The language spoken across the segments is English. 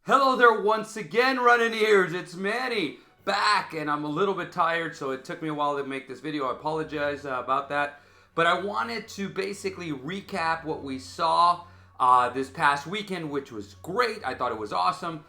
Hello there once again, running ears. It's Manny back, and I'm a little bit tired, so it took me a while to make this video. I apologize about that. But I wanted to basically recap what we saw this past weekend, which was great. I thought it was awesome.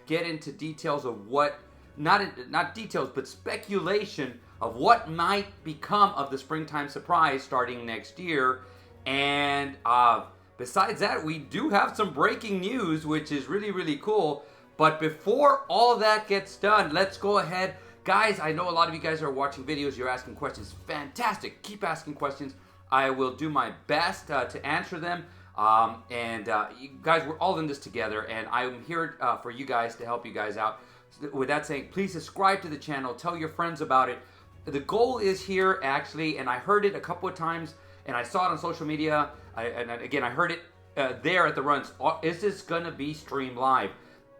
Get into details of what, not details, but speculation of what might become of the springtime surprise starting next year. And besides that, we do have some breaking news, which is really, really cool. But before all that gets done, let's go ahead. Guys, I know a lot of you guys are watching videos. You're asking questions. Fantastic. Keep asking questions. I will do my best to answer them. You guys, we're all in this together, and I'm here for you guys to help you guys out. With that saying, please subscribe to the channel. Tell your friends about it. The goal is here, actually, and I heard it a couple of times, and I saw it on social media. I heard it there at the runs. Is this going to be streamed live?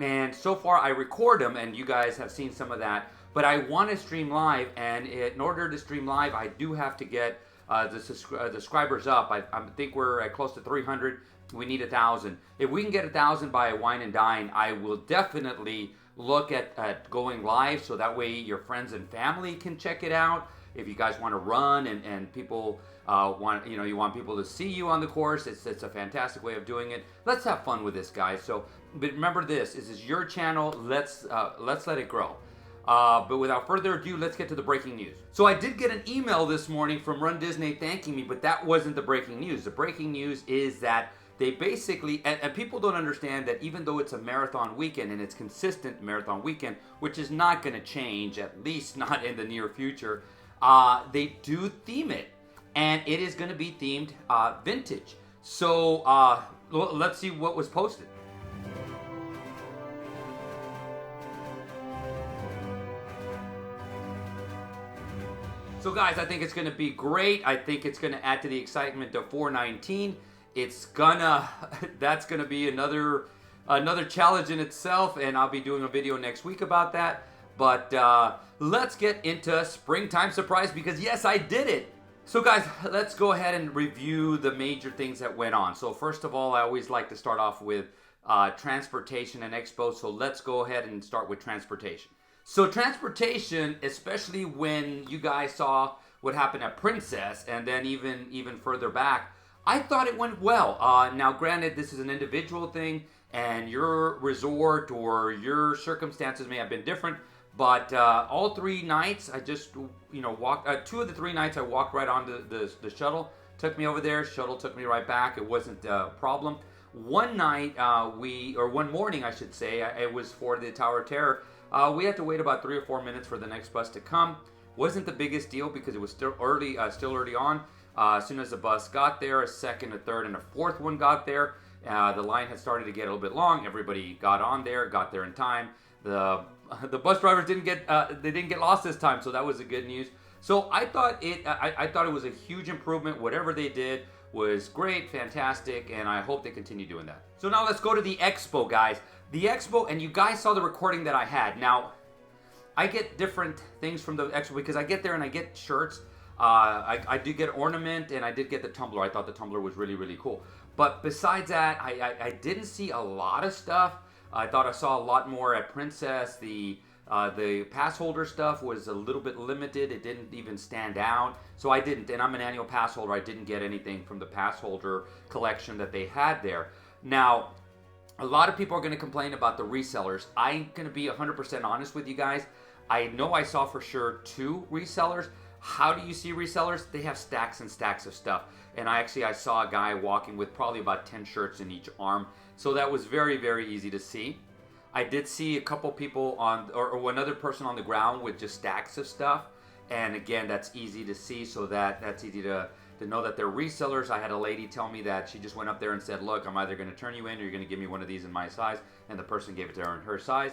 And so far, I record them, and you guys have seen some of that. But I want to stream live, and in order to stream live, I do have to get the subscribers up. I think we're at close to 300. We need 1,000. If we can get 1,000 by Wine and Dine, I will definitely look at going live, so that way your friends and family can check it out. If you guys want to run and people you want people to see you on the course, it's a fantastic way of doing it. Let's have fun with this, guys. So, but remember this is your channel. Let's let it grow. But without further ado, let's get to the breaking news. So I did get an email this morning from runDisney thanking me, but that wasn't the breaking news. The breaking news is that they basically, and people don't understand that even though it's a marathon weekend and it's consistent marathon weekend, which is not going to change, at least not in the near future, they do theme it. And it is going to be themed vintage. So let's see what was posted. So guys, I think it's going to be great. I think it's going to add to the excitement of 419. That's going to be another challenge in itself, and I'll be doing a video next week about that. But let's get into springtime surprise, because yes, I did it. So guys, let's go ahead and review the major things that went on. So first of all, I always like to start off with transportation and expo. So let's go ahead and start with transportation. So transportation, especially when you guys saw what happened at Princess, and then even further back, I thought it went well. Now granted, this is an individual thing, and your resort or your circumstances may have been different. But all 3 nights, I just, walked. 2 of the 3 nights, I walked right onto the shuttle. Took me over there. Shuttle took me right back. It wasn't a problem. One night, one morning, I should say, it was for the Tower of Terror. We had to wait about 3 or 4 minutes for the next bus to come. Wasn't the biggest deal because it was still early on. As soon as the bus got there, a second, a third, and a fourth one got there. The line had started to get a little bit long. Everybody got on there, got there in time. The bus drivers didn't get lost this time, so that was the good news. So I thought it was a huge improvement. Whatever they did was great, fantastic, and I hope they continue doing that. So now let's go to the expo, guys. The expo, and you guys saw the recording that I had. Now, I get different things from the expo because I get there and I get shirts. I did get ornament, and I did get the tumbler. I thought the tumbler was really, really cool. But besides that, I didn't see a lot of stuff. I thought I saw a lot more at Princess. The pass holder stuff was a little bit limited. It didn't even stand out. So I didn't, and I'm an annual pass holder. I didn't get anything from the pass holder collection that they had there. Now, a lot of people are going to complain about the resellers. I'm going to be 100% honest with you guys. I know I saw for sure 2 resellers. How do you see resellers? They have stacks and stacks of stuff. And I saw a guy walking with probably about 10 shirts in each arm. So that was very, very easy to see. I did see a couple people or another person on the ground with just stacks of stuff. And again, that's easy to see, so that's easy to know that they're resellers. I had a lady tell me that she just went up there and said, look, I'm either going to turn you in or you're going to give me one of these in my size. And the person gave it to her in her size.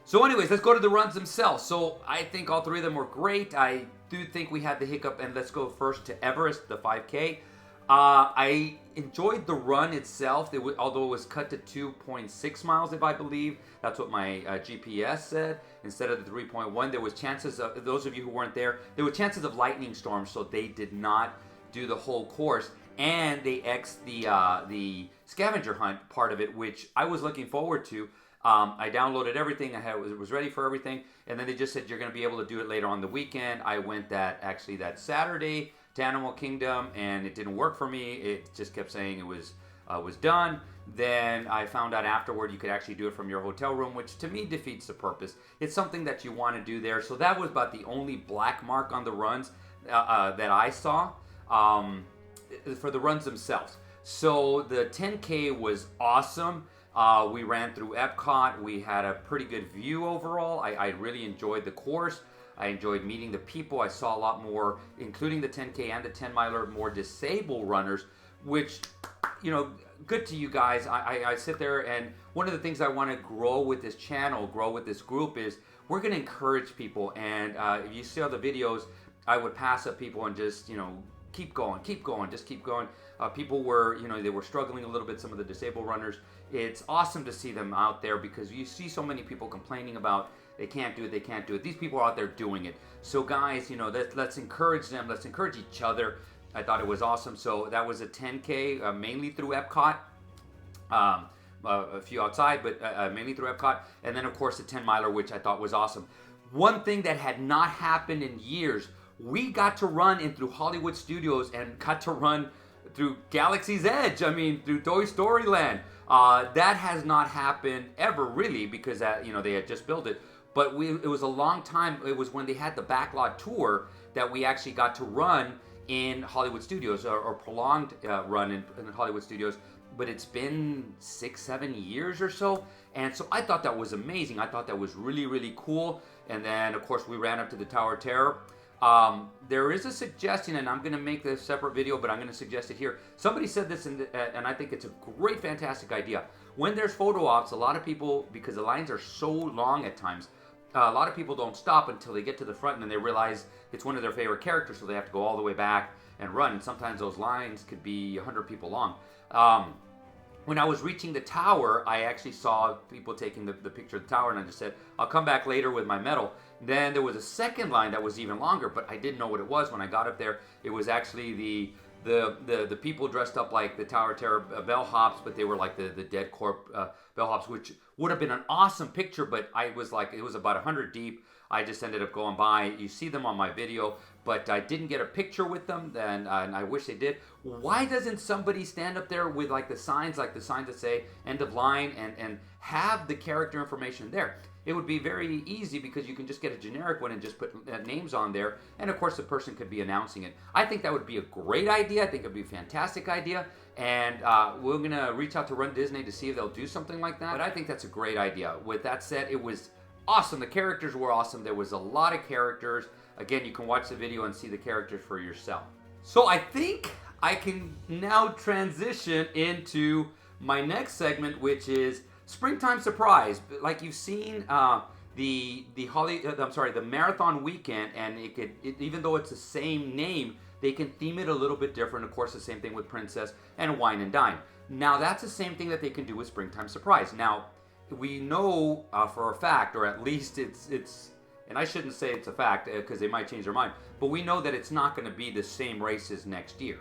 So anyways, let's go to the runs themselves. So I think all 3 of them were great. I do think we had the hiccup, and let's go first to Everest, the 5K. I enjoyed the run itself, although it was cut to 2.6 miles, if I believe. That's what my GPS said, instead of the 3.1. There was chances of, those of you who weren't there, there were chances of lightning storms, so they did not do the whole course. and they X'd the scavenger hunt part of it, which I was looking forward to. I downloaded everything. Was ready for everything, and then they just said you're going to be able to do it later on the weekend. I went that Saturday to Animal Kingdom, and it didn't work for me. It just kept saying it was done. Then I found out afterward you could actually do it from your hotel room, which to me defeats the purpose. It's something that you want to do there. So that was about the only black mark on the runs that I saw for the runs themselves. So the 10K was awesome. We ran through Epcot. We had a pretty good view overall. I really enjoyed the course. I enjoyed meeting the people. I saw a lot more, including the 10K and the 10 miler, more disabled runners, which, you know, good to you guys. I sit there, and one of the things I want to grow with this channel, grow with this group, is we're going to encourage people. And if you see all the videos, I would pass up people and just, you know, keep going, just keep going. People were, you know, they were struggling a little bit, some of the disabled runners. It's awesome to see them out there because you see so many people complaining about they can't do it. These people are out there doing it. So guys, you know, let's encourage them. Let's encourage each other. I thought it was awesome. So that was a 10K, mainly through Epcot. A few outside, but mainly through Epcot. And then, of course, the 10 miler, which I thought was awesome. One thing that had not happened in years, we got to run in through Hollywood Studios and got to run through Galaxy's Edge. I mean, through Toy Story Land. That has not happened ever, really, because you know, they had just built it. But it was a long time. It was when they had the backlot tour that we actually got to run in Hollywood Studios, or prolonged run in Hollywood Studios. But it's been 6-7 years or so. And so I thought that was amazing. I thought that was really, really cool. And then, of course, we ran up to the Tower of Terror. There is a suggestion, and I'm going to make this a separate video, but I'm going to suggest it here. Somebody said this, and I think it's a great, fantastic idea. When there's photo ops, a lot of people, because the lines are so long at times, a lot of people don't stop until they get to the front, and then they realize it's one of their favorite characters, so they have to go all the way back and run. And sometimes those lines could be 100 people long. When I was reaching the tower, I actually saw people taking the picture of the tower, and I just said, I'll come back later with my medal. Then there was a second line that was even longer, but I didn't know what it was. When I got up there, it was actually the people dressed up like the Tower of Terror bellhops, but they were like the Dead Corp bellhops, which would have been an awesome picture, but I was like, it was about 100 deep. I just ended up going by. You see them on my video, but I didn't get a picture with them, and I wish they did. Why doesn't somebody stand up there with like the signs that say end of line, and have the character information there? It would be very easy because you can just get a generic one and just put names on there, and of course the person could be announcing it. I think that would be a great idea. I think it would be a fantastic idea, and we're going to reach out to runDisney to see if they'll do something like that, but I think that's a great idea. With that said, it was awesome. The characters were awesome. There was a lot of characters. Again, you can watch the video and see the characters for yourself. So I think I can now transition into my next segment, which is Springtime Surprise. Like you've seen, the marathon weekend, and even though it's the same name, they can theme it a little bit different. Of course, the same thing with Princess and Wine and Dine. Now, that's the same thing that they can do with Springtime Surprise. Now, we know for a fact, or at least it's, and I shouldn't say it's a fact because they might change their mind, but we know that it's not going to be the same races next year.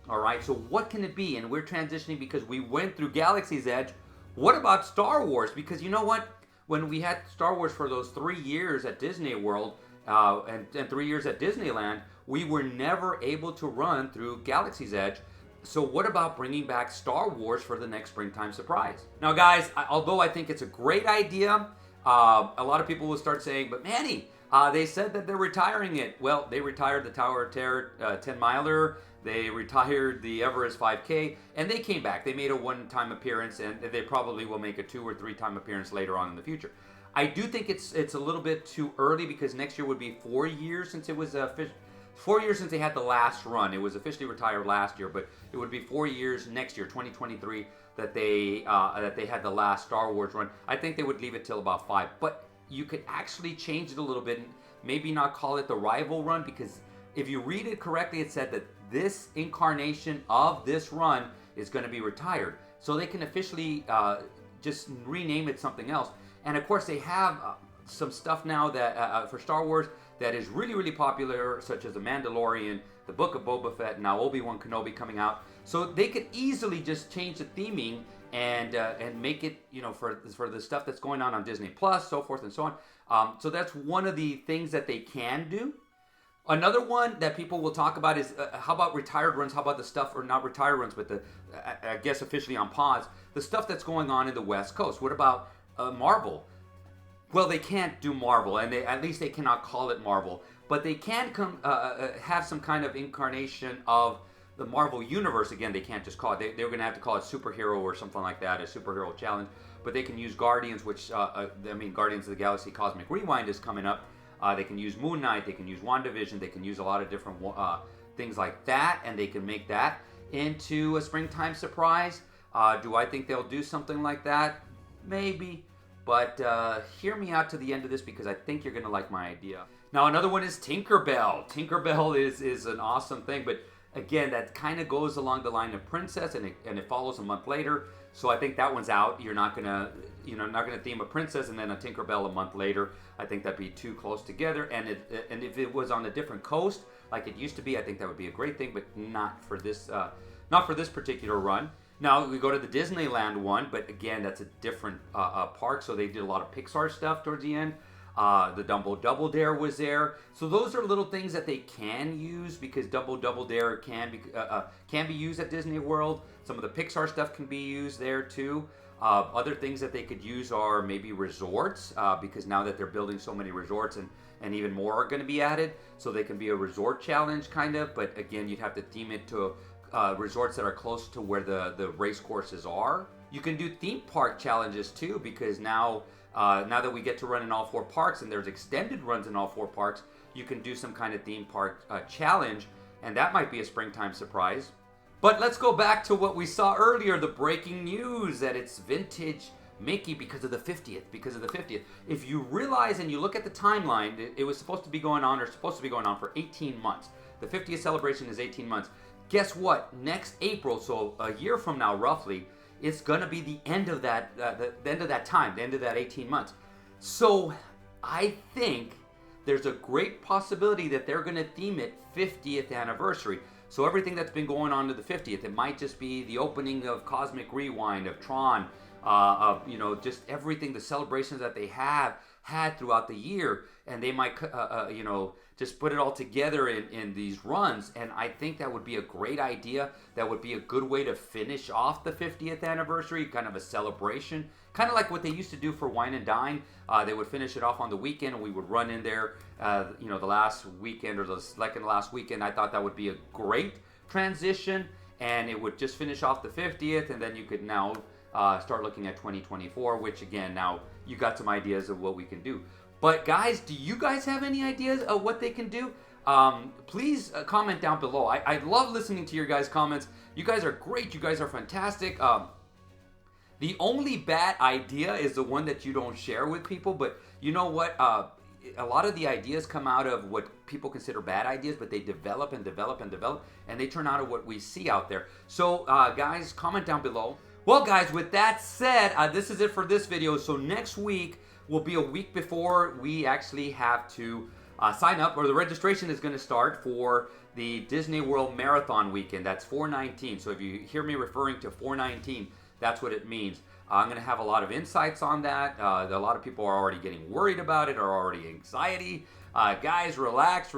All right, so what can it be? And we're transitioning because we went through Galaxy's Edge. What about Star Wars? Because you know what? When we had Star Wars for those 3 years at Disney World and 3 years at Disneyland, we were never able to run through Galaxy's Edge. So what about bringing back Star Wars for the next Springtime Surprise? Now, guys, although I think it's a great idea, a lot of people will start saying, but Manny, they said that they're retiring it. Well, they retired the Tower of Terror 10 miler. They retired the Everest 5K, and they came back. They made a one-time appearance, and they probably will make a 2 or 3 time appearance later on in the future. I do think it's a little bit too early because next year would be 4 years since it was 4 years since they had the last run. It was officially retired last year, but it would be 4 years next year, 2023, that they had the last Star Wars run. I think they would leave it till about 5, but you could actually change it a little bit and maybe not call it the rival run, because if you read it correctly, it said that this incarnation of this run is going to be retired. So they can officially just rename it something else. And of course, they have some stuff now that for Star Wars that is really, really popular, such as The Mandalorian, The Book of Boba Fett, and now Obi-Wan Kenobi coming out. So they could easily just change the theming and make it, you know, for the stuff that's going on Disney Plus, so forth and so on. So that's one of the things that they can do. Another one that people will talk about is how about retired runs? How about the stuff, or not retired runs, but the I guess officially on pause, the stuff that's going on in the West Coast. What about Marvel? Well, they can't do Marvel, and at least they cannot call it Marvel, but they can have some kind of incarnation of the Marvel Universe. Again, they can't just call it. They're going to have to call it superhero or something like that, a superhero challenge. But they can use Guardians, which, Guardians of the Galaxy Cosmic Rewind is coming up. They can use Moon Knight, they can use WandaVision, they can use a lot of different things like that, and they can make that into a springtime surprise. Do I think they'll do something like that? Maybe. But hear me out to the end of this, because I think you're going to like my idea. Now, another one is Tinkerbell. Tinkerbell is an awesome thing, but again, that kind of goes along the line of Princess, and it follows a month later. So I think that one's out. You're not gonna theme a princess and then a Tinkerbell a month later. I think that'd be too close together. And if it was on a different coast like it used to be, I think that would be a great thing, but not for this particular run. Now we go to the Disneyland one, but again, that's a different park. So they did a lot of Pixar stuff towards the end. The Dumbo Double Dare was there. So those are little things that they can use, because Dumbo Double Dare can be used at Disney World. Some of the Pixar stuff can be used there too. Other things that they could use are maybe resorts, because now that they're building so many resorts, and even more are going to be added, so they can be a resort challenge kind of. But again, you'd have to theme it to resorts that are close to where the race courses are. You can do theme park challenges too, because now that we get to run in all 4 parks, and there's extended runs in all 4 parks, you can do some kind of theme park challenge, and that might be a springtime surprise. But let's go back to what we saw earlier, the breaking news that it's vintage Mickey because of the 50th. If you realize and you look at the timeline, it was supposed to be going on for 18 months. The 50th celebration is 18 months. Guess what? Next April, so a year from now roughly, it's going to be the end of that the end of that time, the end of that 18 months. So I think there's a great possibility that they're going to theme it 50th anniversary. So everything that's been going on to the 50th, it might just be the opening of Cosmic Rewind, of Tron, just everything, the celebrations that they have had throughout the year, and they might, just put it all together in these runs. And I think that would be a great idea. That would be a good way to finish off the 50th anniversary, kind of a celebration, kind of like what they used to do for Wine and Dine. They would finish it off on the weekend, and we would run in there, the last weekend or the second to last weekend. I thought that would be a great transition, and it would just finish off the 50th, and then you could now start looking at 2024, which again, now you got some ideas of what we can do. But guys, do you guys have any ideas of what they can do? Please comment down below. I love listening to your guys' comments. You guys are great. You guys are fantastic. The only bad idea is the one that you don't share with people. But you know what? A lot of the ideas come out of what people consider bad ideas, but they develop and develop and develop, and they turn out of what we see out there. So guys, comment down below. Well guys, with that said, this is it for this video. So next week will be a week before we actually have to sign up, or the registration is going to start for the Disney World Marathon Weekend. That's 4/19. So if you hear me referring to 4/19, that's what it means. I'm going to have a lot of insights on that. A lot of people are already getting worried about it, or already anxiety. Guys, relax.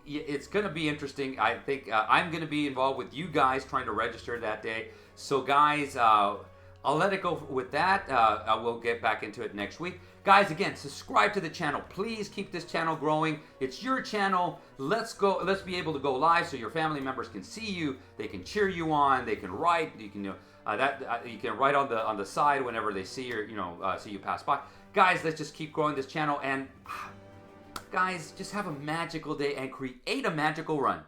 It's going to be interesting. I think I'm going to be involved with you guys trying to register that day. So guys, I'll let it go with that. I will get back into it next week. Guys, again, subscribe to the channel. Please keep this channel growing. It's your channel. Let's be able to go live so your family members can see you. They can cheer you on. They can write. You can you can write on the side whenever they see you pass by. Guys, let's just keep growing this channel, and guys, just have a magical day and create a magical run.